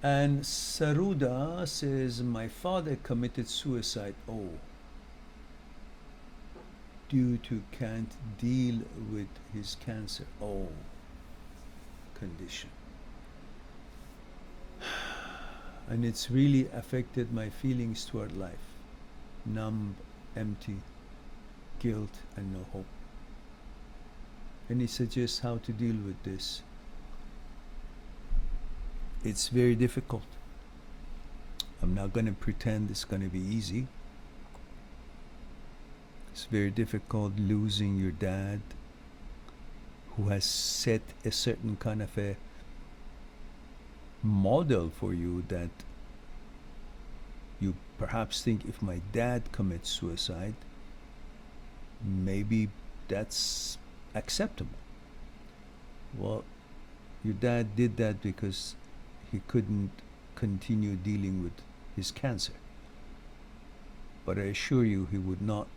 And Saruda says, my father committed suicide. Oh, due to can't deal with his cancer. Oh, condition. And it's really affected my feelings toward life. Numb, empty, guilt, and no hope. And he suggests how to deal with this. It's very difficult. I'm not going to pretend it's going to be easy. It's very difficult losing your dad, who has set a certain kind of a model for you that you perhaps think, if my dad commits suicide, maybe that's acceptable. Well, your dad did that because he couldn't continue dealing with his cancer. But I assure you, he would not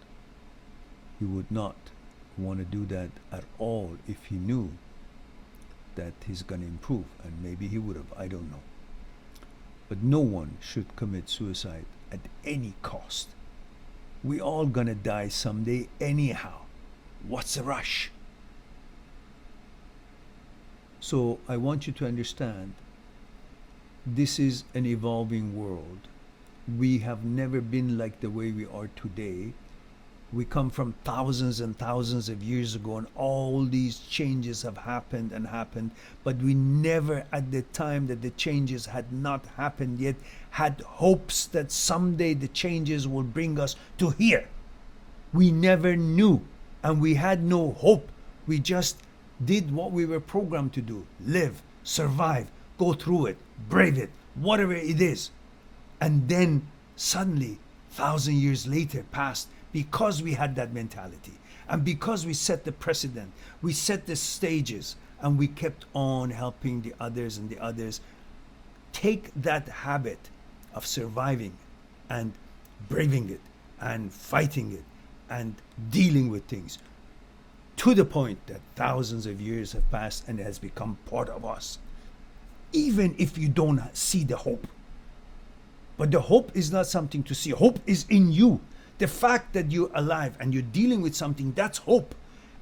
want to do that at all if he knew that he's going to improve. And maybe he would have, I don't know. But no one should commit suicide at any cost. We all gonna die someday anyhow. What's the rush? So I want you to understand, this is an evolving world. We have never been like the way we are today. We come from thousands and thousands of years ago, and all these changes have happened and happened, but we never, at the time that the changes had not happened yet, had hopes that someday the changes will bring us to here. We never knew, and we had no hope. We just did what we were programmed to do: live, survive, go through it, brave it, whatever it is. And then suddenly, 1,000 years later passed, because we had that mentality, and because we set the precedent, we set the stages, and we kept on helping the others and the others take that habit of surviving and braving it and fighting it and dealing with things, to the point that thousands of years have passed and it has become part of us. Even if you don't see the hope. But the hope is not something to see. Hope is in you. The fact that you're alive and you're dealing with something, that's hope.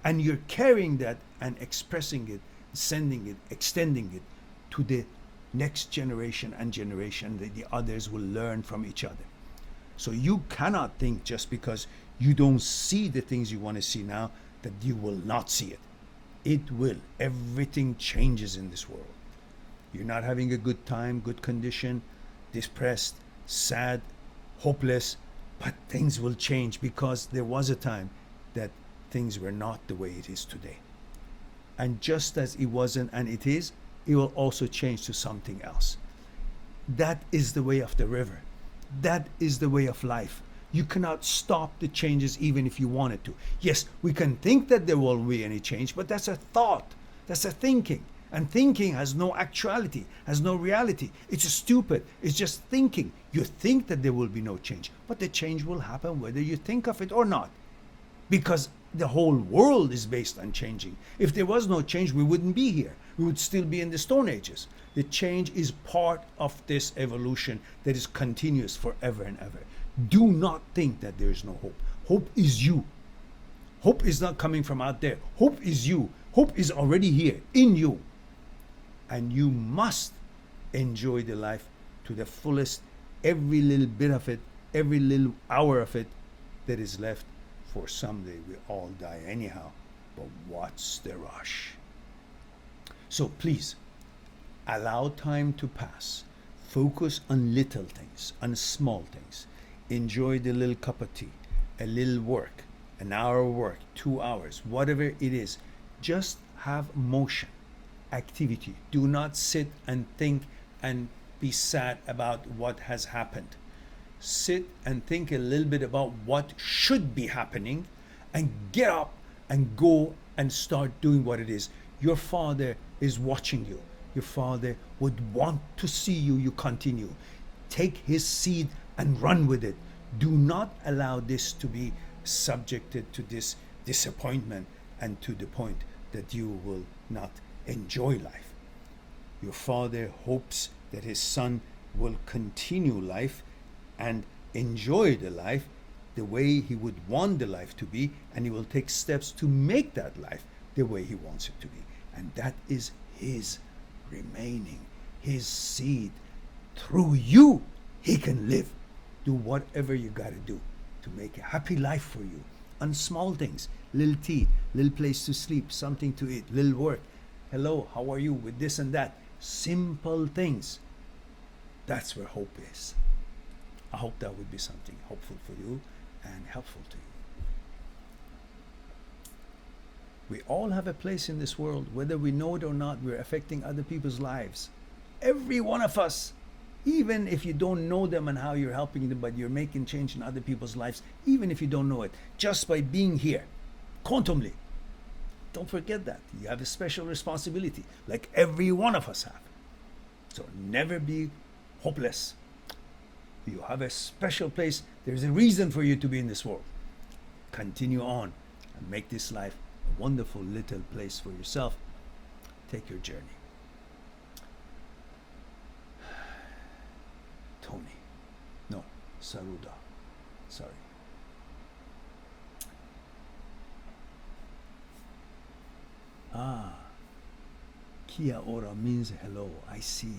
And you're carrying that and expressing it, sending it, extending it to the next generation and generation, that the others will learn from each other. So you cannot think, just because you don't see the things you want to see now, that you will not see it. It will. Everything changes in this world. You're not having a good time, good condition, depressed, sad, hopeless, but things will change, because there was a time that things were not the way it is today. And just as it wasn't and it is, it will also change to something else. That is the way of the river. That is the way of life. You cannot stop the changes even if you wanted to. Yes, we can think that there will be any change, but that's a thought. That's a thinking. And thinking has no actuality, has no reality. It's stupid. It's just thinking. You think that there will be no change, but the change will happen whether you think of it or not. Because the whole world is based on changing. If there was no change, we wouldn't be here. We would still be in the Stone Ages. The change is part of this evolution that is continuous forever and ever. Do not think that there is no hope. Hope is you. Hope is not coming from out there. Hope is you. Hope is already here in you. And you must enjoy the life to the fullest, every little bit of it, every little hour of it that is left, for someday we all die anyhow. But what's the rush? So please, allow time to pass. Focus on little things, on small things. Enjoy the little cup of tea, a little work, an hour of work, 2 hours, whatever it is. Just have motion, activity. Do not sit and think and be sad about what has happened. Sit and think a little bit about what should be happening, and get up and go and start doing what it is. Your father is watching you. Your father would want to see you continue. Take his seed and run with it. Do not allow this to be subjected to this disappointment, and to the point that you will not enjoy life. Your father hopes that his son will continue life and enjoy the life the way he would want the life to be, and he will take steps to make that life the way he wants it to be. And that is his remaining, his seed. Through you, he can live. Do whatever you got to do to make a happy life for you. On small things, little tea, little place to sleep, something to eat, little work. Hello, how are you with this and that? Simple things. That's where hope is. I hope that would be something hopeful for you and helpful to you. We all have a place in this world. Whether we know it or not, we're affecting other people's lives. Every one of us. Even if you don't know them and how you're helping them, but you're making change in other people's lives, even if you don't know it, just by being here, quantumly. Don't forget that. You have a special responsibility, like every one of us have. So never be hopeless. You have a special place. There's a reason for you to be in this world. Continue on and make this life a wonderful little place for yourself. Take your journey. Tony. No, Saruda. Sorry. Kia ora means hello. I see.